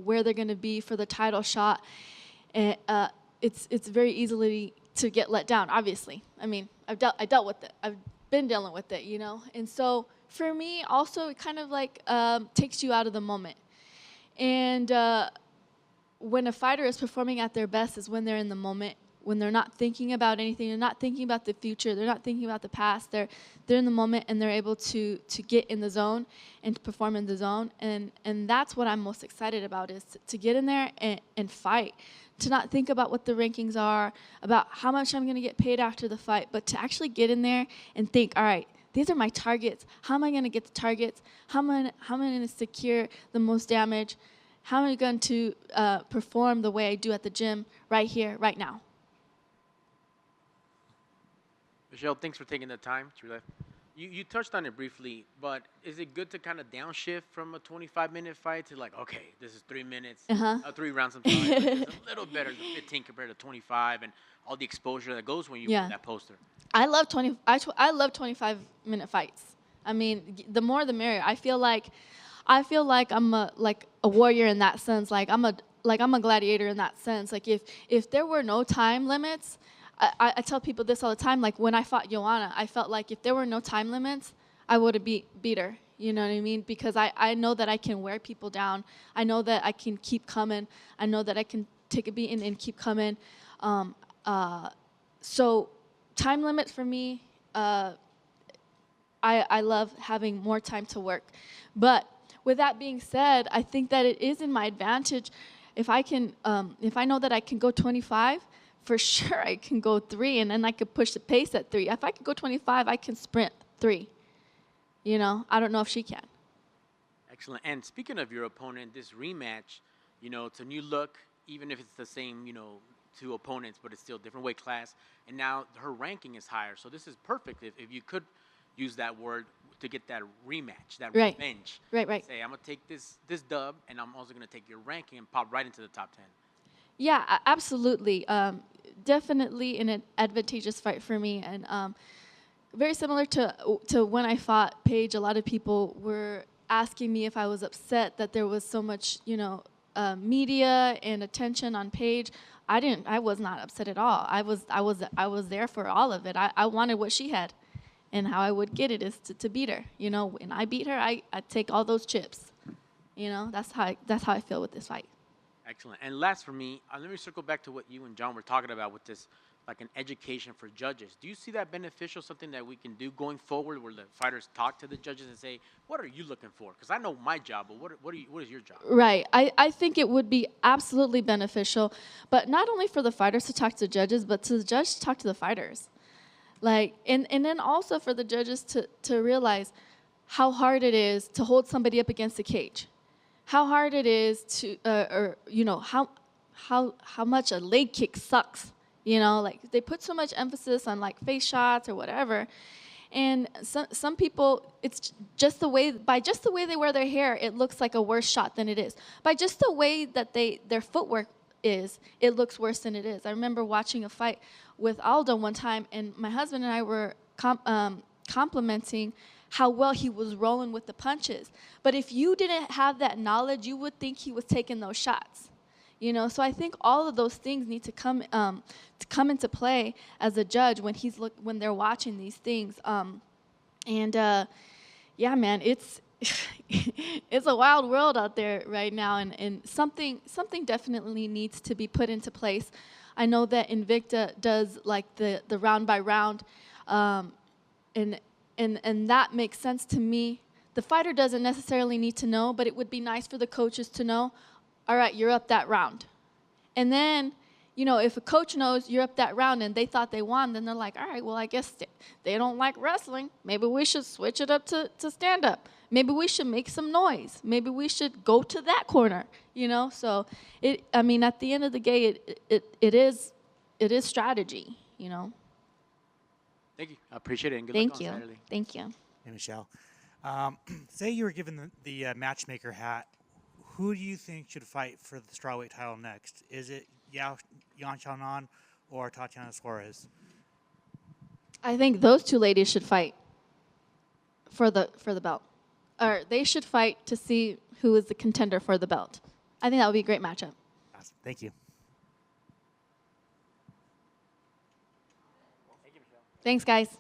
where they're going to be for the title shot, and it's very easily to get let down. Obviously, I mean, I dealt with it. I've been dealing with it, And so for me, also, it kind of like takes you out of the moment. And when a fighter is performing at their best is when they're in the moment, when they're not thinking about anything, they're not thinking about the future, they're not thinking about the past, they're in the moment and they're able to get in the zone and to perform in the zone. And that's what I'm most excited about, is to get in there and fight, to not think about what the rankings are, about how much I'm going to get paid after the fight, but to actually get in there and think, all right, these are my targets. How am I going to get the targets? How am I going to secure the most damage? How am I going to perform the way I do at the gym right here, right now? Michelle, thanks for taking the time. You touched on it briefly, but is it good to kind of downshift from a 25-minute fight to like, okay, this is 3 minutes, 3 rounds of time. It's a little better than 15 compared to 25, and all the exposure that goes when you put that poster. I love 25-minute fights. I mean, the more the merrier. I feel like I'm a warrior in that sense. Like I'm a gladiator in that sense. Like if there were no time limits, I tell people this all the time. Like when I fought Joanna, I felt like if there were no time limits, I would have beat her. You know what I mean? Because I know that I can wear people down. I know that I can keep coming. I know that I can take a beating and keep coming. So time limit for me, I love having more time to work. But with that being said, I think that it is in my advantage if I know that I can go 25. For sure, I can go 3, and then I could push the pace at 3. If I can go 25, I can sprint 3. I don't know if she can. Excellent. And speaking of your opponent, this rematch, it's a new look, even if it's the same, 2 opponents, but it's still a different weight class. And now her ranking is higher. So this is perfect if you could use that word to get that rematch, that revenge. Right. Say, I'm going to take this dub, and I'm also going to take your ranking and pop right into the top 10. Yeah, absolutely. Definitely an advantageous fight for me. And very similar to when I fought Paige, a lot of people were asking me if I was upset that there was so much, media and attention on Paige. I was not upset at all. I was there for all of it. I wanted what she had. And how I would get it is to beat her. When I beat her, I take all those chips. That's how I feel with this fight. Excellent. And last for me, let me circle back to what you and John were talking about with this, like an education for judges. Do you see that beneficial, something that we can do going forward where the fighters talk to the judges and say, what are you looking for? Because I know my job, but what is your job? Right. I think it would be absolutely beneficial, but not only for the fighters to talk to the judges, but to the judge to talk to the fighters. Like, and then also for the judges to realize how hard it is to hold somebody up against the cage. How hard it is to, how much a leg kick sucks. Like they put so much emphasis on like face shots or whatever, and some people, it's just the way they wear their hair, it looks like a worse shot than it is. By just the way that their footwork is, it looks worse than it is. I remember watching a fight with Aldo one time, and my husband and I were complimenting how well he was rolling with the punches. But if you didn't have that knowledge, you would think he was taking those shots. So I think all of those things need to come into play as a judge when they're watching these things. Yeah, man, it's it's a wild world out there right now, and something definitely needs to be put into place. I know that Invicta does like the round by round, and that makes sense to me. The fighter doesn't necessarily need to know, but it would be nice for the coaches to know, all right, you're up that round. And then, if a coach knows you're up that round and they thought they won, then they're like, all right, well, I guess they don't like wrestling. Maybe we should switch it up to stand-up. Maybe we should make some noise. Maybe we should go to that corner, So, at the end of the day, it is strategy, Thank you. I appreciate it, and good luck on Saturday. Thank you. Hey, Michelle. Say you were given the matchmaker hat. Who do you think should fight for the strawweight title next? Is it Yan Xiaonan or Tatiana Suarez? I think those 2 ladies should fight for the belt. Or they should fight to see who is the contender for the belt. I think that would be a great matchup. Awesome. Thank you. Thanks, guys.